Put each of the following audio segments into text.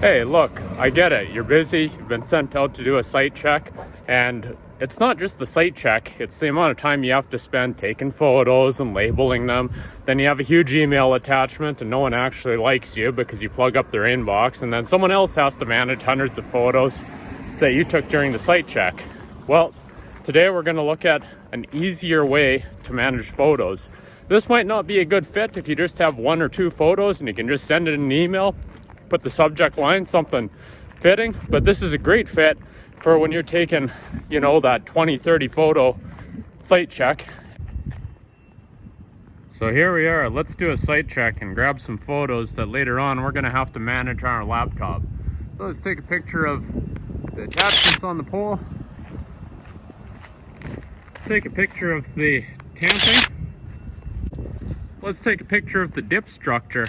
Hey, look, I get it. You're busy. You've been sent out to do a site check. And it's not just the site check, it's the amount of time you have to spend taking photos and labeling them. Then you have a huge email attachment and no one actually likes you because you plug up their inbox. And then someone else has to manage hundreds of photos that you took during the site check. Well, today we're going to look at an easier way to manage photos. This might not be a good fit if you just have one or two photos and you can just send it in an email, put the subject line something fitting, but this is a great fit for when you're taking, that 20-30 photo site check. So here we are. Let's do a site check and grab some photos that later on we're going to have to manage on our laptop. So let's take a picture of the attachments on the pole. Let's take a picture of the tamping. Let's take a picture of the dip structure.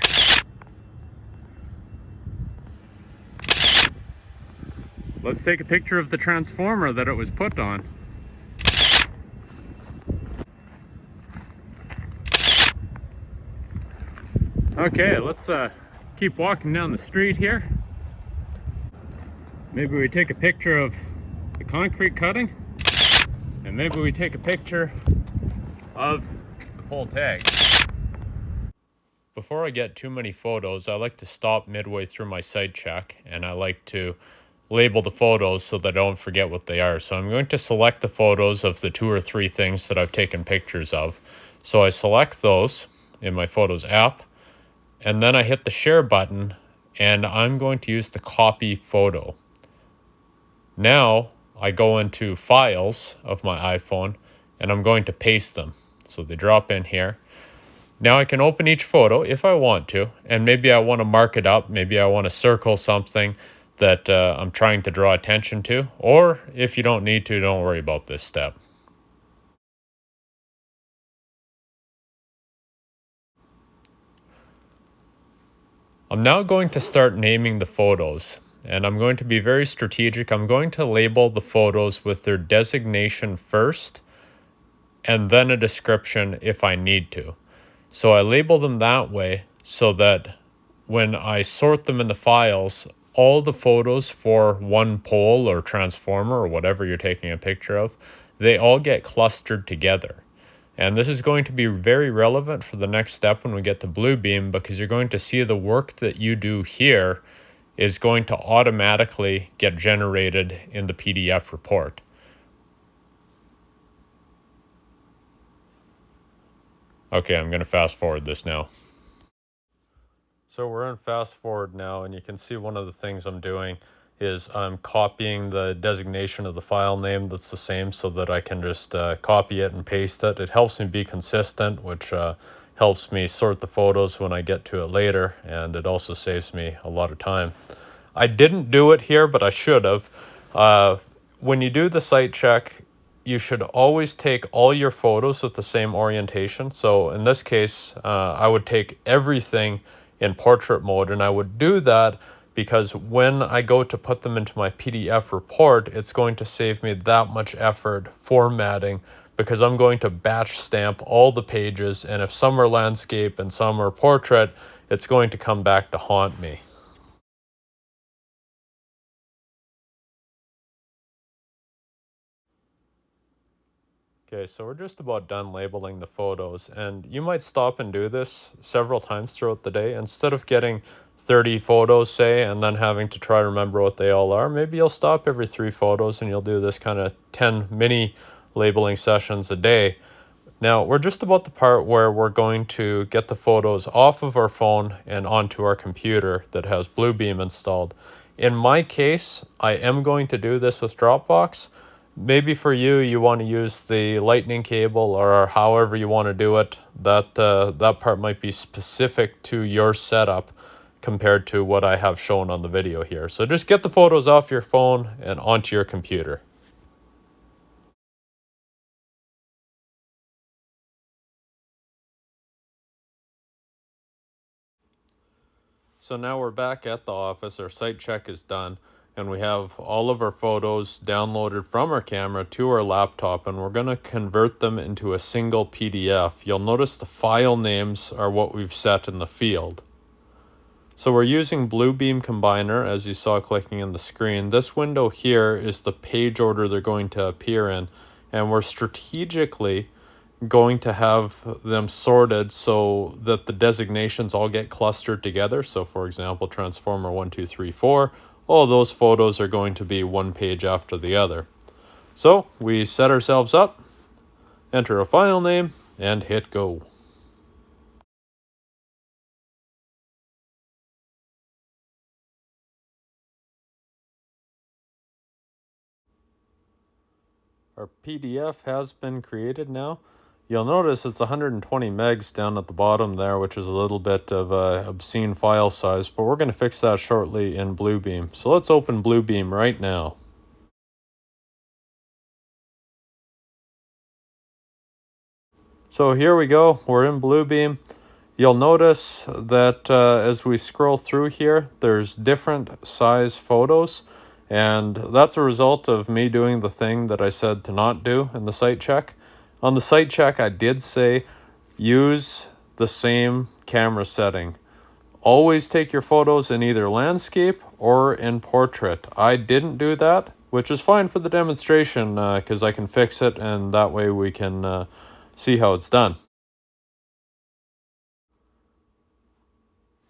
Let's take a picture of the transformer that it was put on. Okay, let's keep walking down the street here. Maybe we take a picture of the concrete cutting, and maybe we take a picture of the pole tag. Before I get too many photos, I like to stop midway through my site check, and I like to label the photos so that I don't forget what they are. So I'm going to select the photos of the 2 or 3 things that I've taken pictures of. So I select those in my Photos app, and then I hit the share button, and I'm going to use the copy photo. Now I go into files of my iPhone, and I'm going to paste them. So they drop in here. Now I can open each photo if I want to, and maybe I want to mark it up. Maybe I want to circle something that I'm trying to draw attention to, or if you don't need to, don't worry about this step. I'm now going to start naming the photos, and I'm going to be very strategic. I'm going to label the photos with their designation first, and then a description if I need to. So I label them that way so that when I sort them in the files, all the photos for one pole or transformer or whatever you're taking a picture of, they all get clustered together. And this is going to be very relevant for the next step when we get to BLUEBEAM, because you're going to see the work that you do here is going to automatically get generated in the PDF report. Okay, I'm going to fast forward this now. So we're in fast forward now, and you can see one of the things I'm doing is I'm copying the designation of the file name that's the same so that I can just copy it and paste it. It helps me be consistent, which helps me sort the photos when I get to it later, and it also saves me a lot of time. I didn't do it here, but I should have. When you do the site check, you should always take all your photos with the same orientation. So in this case, I would take everything in portrait mode, and I would do that because when I go to put them into my PDF report, it's going to save me that much effort formatting, because I'm going to batch stamp all the pages, and if some are landscape and some are portrait, it's going to come back to haunt me. Okay, so we're just about done labeling the photos, and you might stop and do this several times throughout the day. Instead of getting 30 photos, say, and then having to try to remember what they all are, maybe you'll stop every 3 photos and you'll do this kind of 10 mini labeling sessions a day. Now, we're just about the part where we're going to get the photos off of our phone and onto our computer that has BLUEBEAM installed. In my case, I am going to do this with Dropbox. Maybe for you, you want to use the lightning cable or however you want to do it. That part might be specific to your setup compared to what I have shown on the video here. So just get the photos off your phone and onto your computer. So now we're back at the office, our site check is done, and we have all of our photos downloaded from our camera to our laptop, and we're going to convert them into a single PDF. You'll notice the file names are what we've set in the field. So we're using BLUEBEAM Combiner, as you saw clicking in the screen. This window here is the page order they're going to appear in, and we're strategically going to have them sorted so that the designations all get clustered together. So for example, Transformer 1, 2, 3, 4, all those photos are going to be one page after the other. So we set ourselves up, enter a file name, and hit go. Our PDF has been created now. You'll notice it's 120 megs down at the bottom there, which is a little bit of a obscene file size, but we're going to fix that shortly in BLUEBEAM. So let's open BLUEBEAM right now. So here we go, we're in BLUEBEAM. You'll notice that as we scroll through here, there's different size photos, and that's a result of me doing the thing that I said to not do in the site check. On the site check, I did say use the same camera setting. Always take your photos in either landscape or in portrait. I didn't do that, which is fine for the demonstration because I can fix it, and that way we can see how it's done.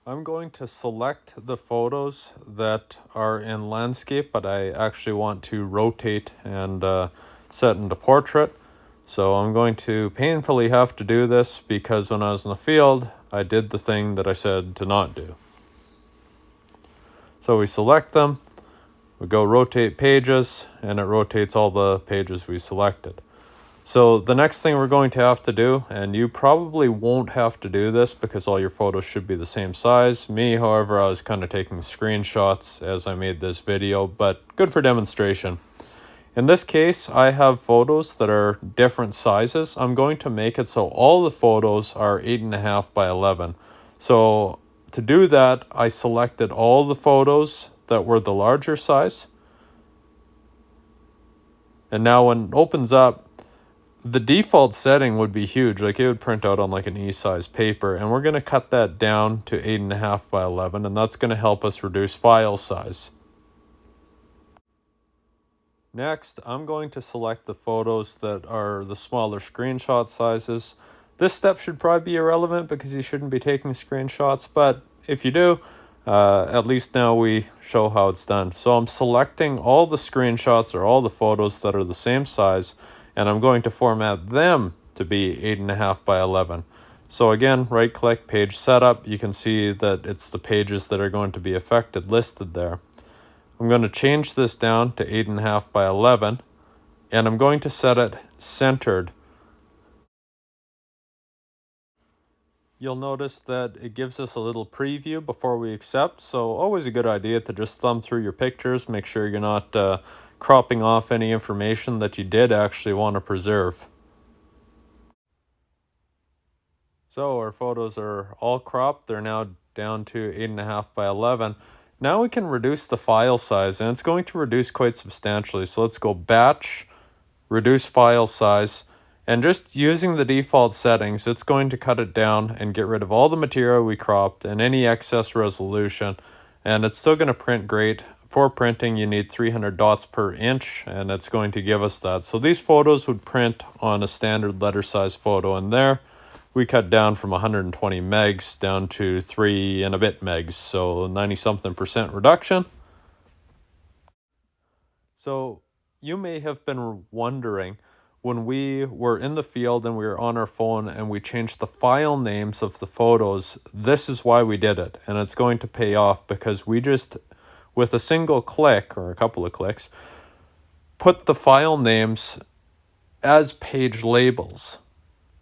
I'm going to select the photos that are in landscape, but I actually want to rotate and set into portrait. So I'm going to painfully have to do this because when I was in the field, I did the thing that I said to not do. So we select them, we go rotate pages, and it rotates all the pages we selected. So the next thing we're going to have to do, and you probably won't have to do this because all your photos should be the same size. Me, however, I was kind of taking screenshots as I made this video, but good for demonstration. In this case, I have photos that are different sizes. I'm going to make it so all the photos are 8.5 by 11. So to do that, I selected all the photos that were the larger size. And now when it opens up, the default setting would be huge, like it would print out on like an E-size paper, and we're going to cut that down to 8.5 by 11, and that's going to help us reduce file size. Next, I'm going to select the photos that are the smaller screenshot sizes. This step should probably be irrelevant because you shouldn't be taking screenshots, but if you do, at least now we show how it's done. So I'm selecting all the screenshots or all the photos that are the same size, and I'm going to format them to be 8.5 by 11. So again, right click, page setup. You can see that it's the pages that are going to be affected listed there. I'm going to change this down to 8.5 by 11, and I'm going to set it centered. You'll notice that it gives us a little preview before we accept, so always a good idea to just thumb through your pictures, make sure you're not cropping off any information that you did actually want to preserve. So our photos are all cropped. They're now down to 8.5 by 11. Now we can reduce the file size, and it's going to reduce quite substantially. So let's go Batch, Reduce File Size, and just using the default settings, it's going to cut it down and get rid of all the material we cropped and any excess resolution, and it's still going to print great. For printing, you need 300 dots per inch, and it's going to give us that. So these photos would print on a standard letter size photo, and there we cut down from 120 megs down to 3 and a bit megs, so 90-something% reduction. So you may have been wondering, when we were in the field and we were on our phone and we changed the file names of the photos, this is why we did it. And it's going to pay off because we just, with a single click or a couple of clicks, put the file names as page labels.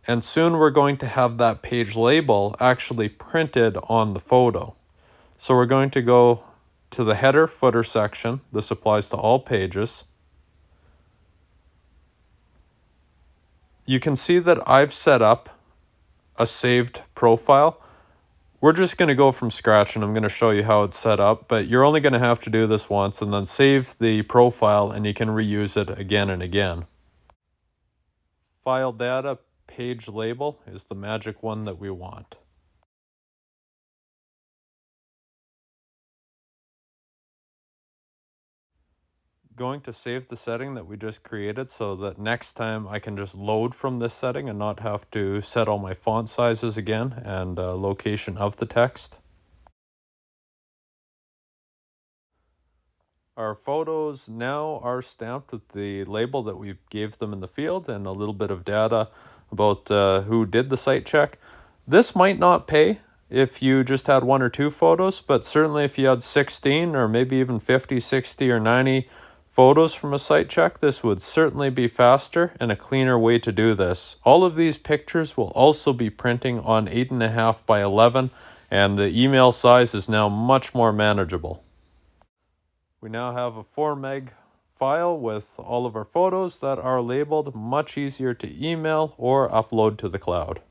And soon we're going to have that page label actually printed on the photo. So we're going to go to the header footer section. This applies to all pages. You can see that I've set up a saved profile. We're just going to go from scratch and I'm going to show you how it's set up, but you're only going to have to do this once and then save the profile and you can reuse it again and again. File data page label is the magic one that we want. going to save the setting that we just created so that next time I can just load from this setting and not have to set all my font sizes again and location of the text. Our photos now are stamped with the label that we gave them in the field and a little bit of data about who did the site check. This might not pay if you just had 1 or 2 photos, but certainly if you had 16 or maybe even 50, 60, or 90 photos from a site check, this would certainly be faster and a cleaner way to do this. All of these pictures will also be printing on 8.5 by 11, and the email size is now much more manageable. We now have a 4 meg file with all of our photos that are labeled, much easier to email or upload to the cloud.